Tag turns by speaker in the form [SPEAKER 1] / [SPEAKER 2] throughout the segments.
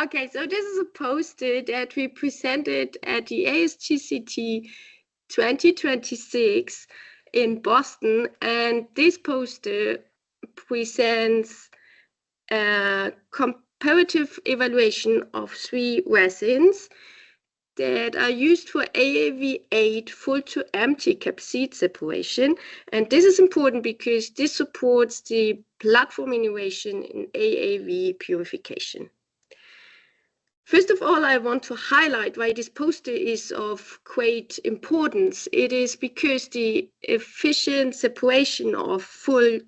[SPEAKER 1] Okay, so this is a poster that we presented at the ASGCT 2026 in Boston, and this poster presents a comparative evaluation of 3 resins that are used for AAV8 full to empty capsid separation. And this is important because this supports the platform innovation in AAV purification. First of all, I want to highlight why this poster is of great importance. It is because the efficient separation of full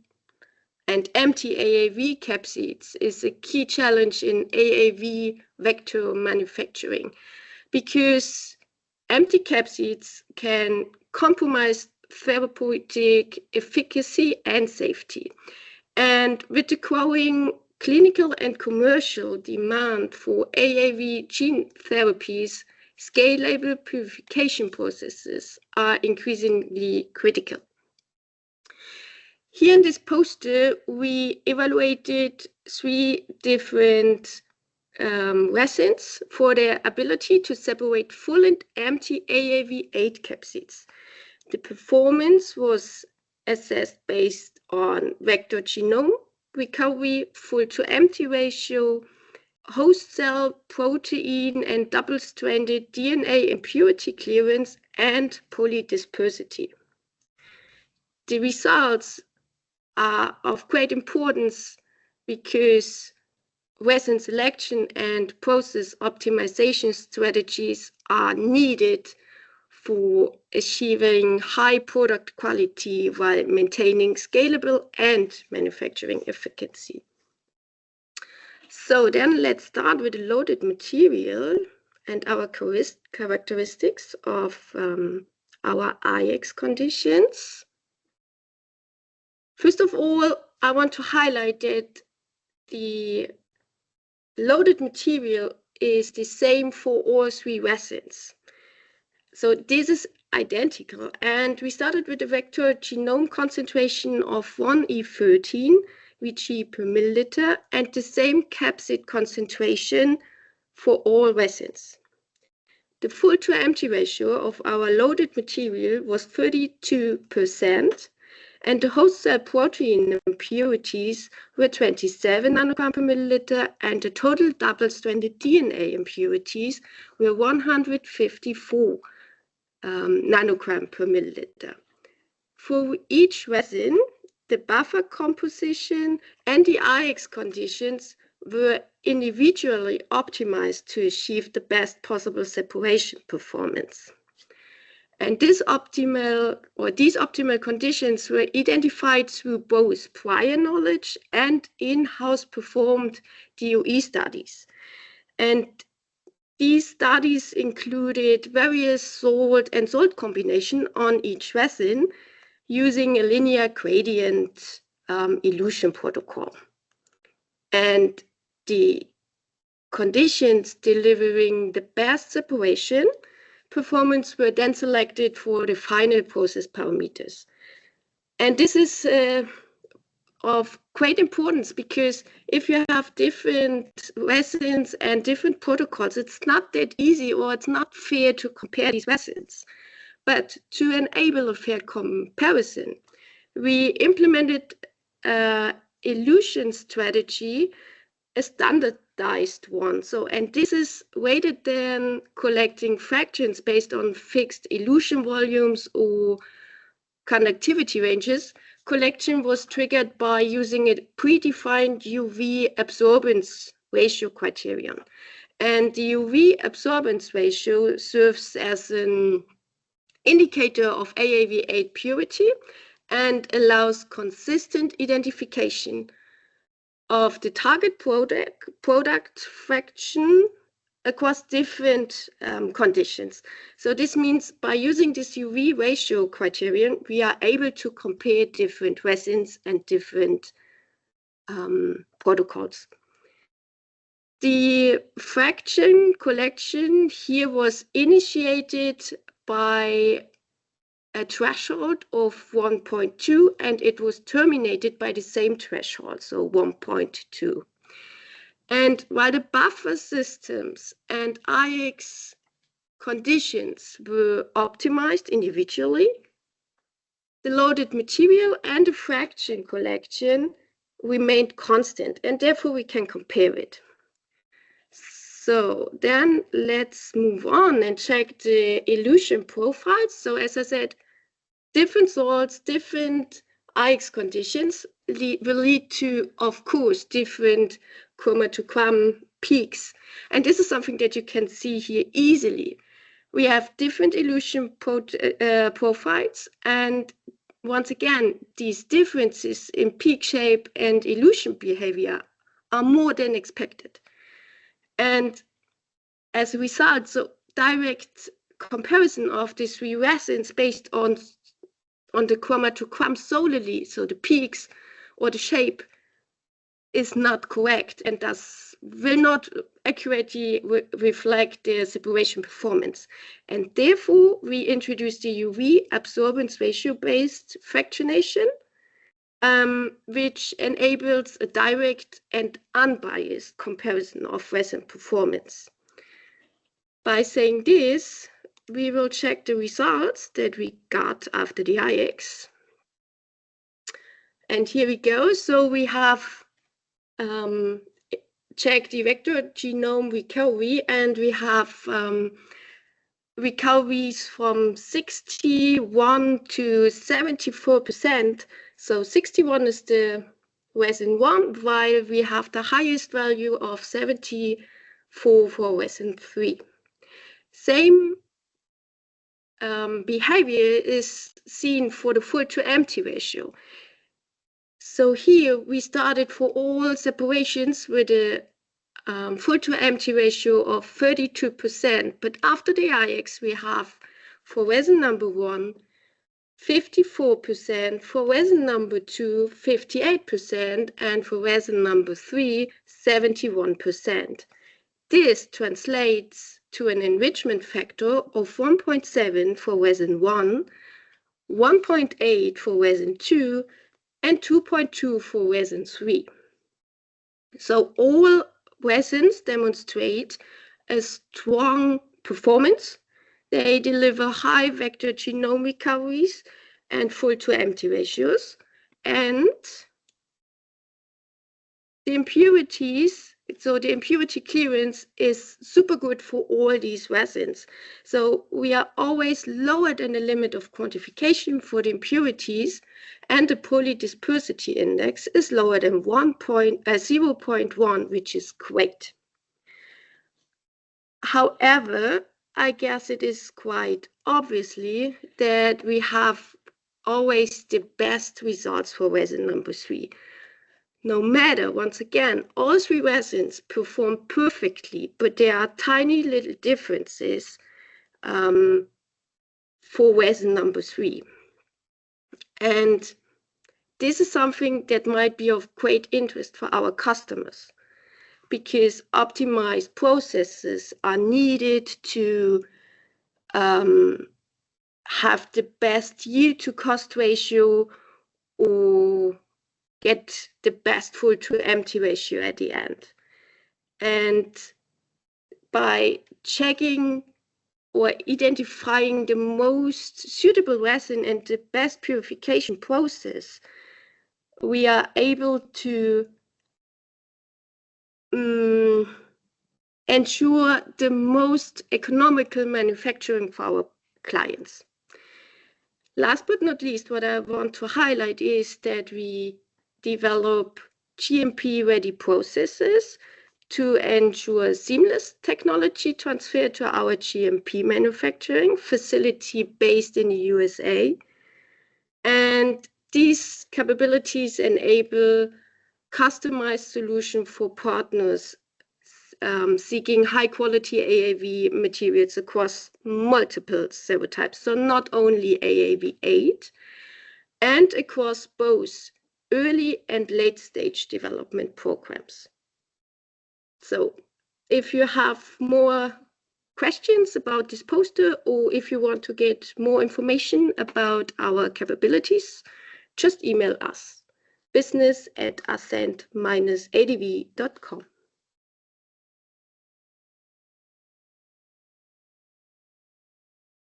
[SPEAKER 1] and empty AAV capsids is a key challenge in AAV vector manufacturing, because empty capsids can compromise therapeutic efficacy and safety. And with the growing clinical and commercial demand for AAV gene therapies, scalable purification processes are increasingly critical. Here in this poster, we evaluated 3 different resins for their ability to separate full and empty AAV8 capsids. The performance was assessed based on vector genome recovery, full to empty ratio, host cell protein and double-stranded DNA impurity clearance, and polydispersity. The results are of great importance because resin selection and process optimization strategies are needed for achieving high product quality while maintaining scalable and manufacturing efficiency. So then let's start with the loaded material and our characteristics of our IX conditions. First of all, I want to highlight that the loaded material is the same for all 3 resins. So this is identical, and we started with a vector genome concentration of 1E13 Vg per milliliter and the same capsid concentration for all resins. The full to empty ratio of our loaded material was 32%, and the host cell protein impurities were 27 nanogram per milliliter, and the total double-stranded DNA impurities were 154 nanogram per milliliter. For each resin, the buffer composition and the IX conditions were individually optimized to achieve the best possible separation performance. And these optimal conditions were identified through both prior knowledge and in-house performed DOE studies. And these studies included various salt and salt combination on each resin using a linear gradient elution protocol. And the conditions delivering the best separation performance were then selected for the final process parameters. And this is of great importance because if you have different resins and different protocols, it's not that easy or it's not fair to compare these resins. But to enable a fair comparison, we implemented an elution strategy, a standardized one. And this is rather than collecting fractions based on fixed elution volumes or conductivity ranges, collection was triggered by using a predefined UV absorbance ratio criterion. And the UV absorbance ratio serves as an indicator of AAV8 purity and allows consistent identification of the target product fraction across different conditions. So this means by using this UV ratio criterion, we are able to compare different resins and different protocols. The fraction collection here was initiated by a threshold of 1.2, and it was terminated by the same threshold, so 1.2. And while the buffer systems and IX conditions were optimized individually, the loaded material and the fraction collection remained constant, and therefore we can compare it. So then let's move on and check the elution profiles. So as I said, different salts, different IX conditions will lead to, of course, different chromatogram peaks. And this is something that you can see here easily. We have different elution profiles, and once again, these differences in peak shape and elution behavior are more than expected. And as a result, so direct comparison of these three resins based on the chromatogram solely, so the peaks or the shape, is not correct and thus will not accurately reflect their separation performance. And therefore, we introduced the UV absorbance ratio-based fractionation, which enables a direct and unbiased comparison of resin performance. By saying this, we will check the results that we got after the IX. And here we go. So we have checked the vector genome recovery, and we have recoveries from 61 to 74%. So 61 is the resin 1, while we have the highest value of 74 for resin 3. Same behavior is seen for the full to empty ratio. So here we started for all separations with a full to empty ratio of 32%, but after the IX we have for resin number 1, 54%, for resin number 2, 58%, and for resin number 3, 71%. This translates to an enrichment factor of 1.7 for resin 1, 1.8 for resin 2, and 2.2 for resin 3. So all resins demonstrate a strong performance. They deliver high vector genome recoveries and full to empty ratios. And the impurities, so the impurity clearance is super good for all these resins. So we are always lower than the limit of quantification for the impurities, and the polydispersity index is lower than 0.1, which is great. However, I guess it is quite obviously that we have always the best results for resin number 3. No matter, once again, all 3 resins perform perfectly, but there are tiny little differences for resin number 3. And this is something that might be of great interest for our customers, because optimized processes are needed to have the best yield to cost ratio or get the best full to empty ratio at the end. And by checking or identifying the most suitable resin and the best purification process, we are able to ensure the most economical manufacturing for our clients. Last but not least, what I want to highlight is that we develop GMP-ready processes to ensure seamless technology transfer to our GMP manufacturing facility based in the USA. And these capabilities enable customized solutions for partners seeking high-quality AAV materials across multiple serotypes, so not only AAV8, and across both early and late-stage development programs. So if you have more questions about this poster, or if you want to get more information about our capabilities, just email us, business@ascend-adv.com.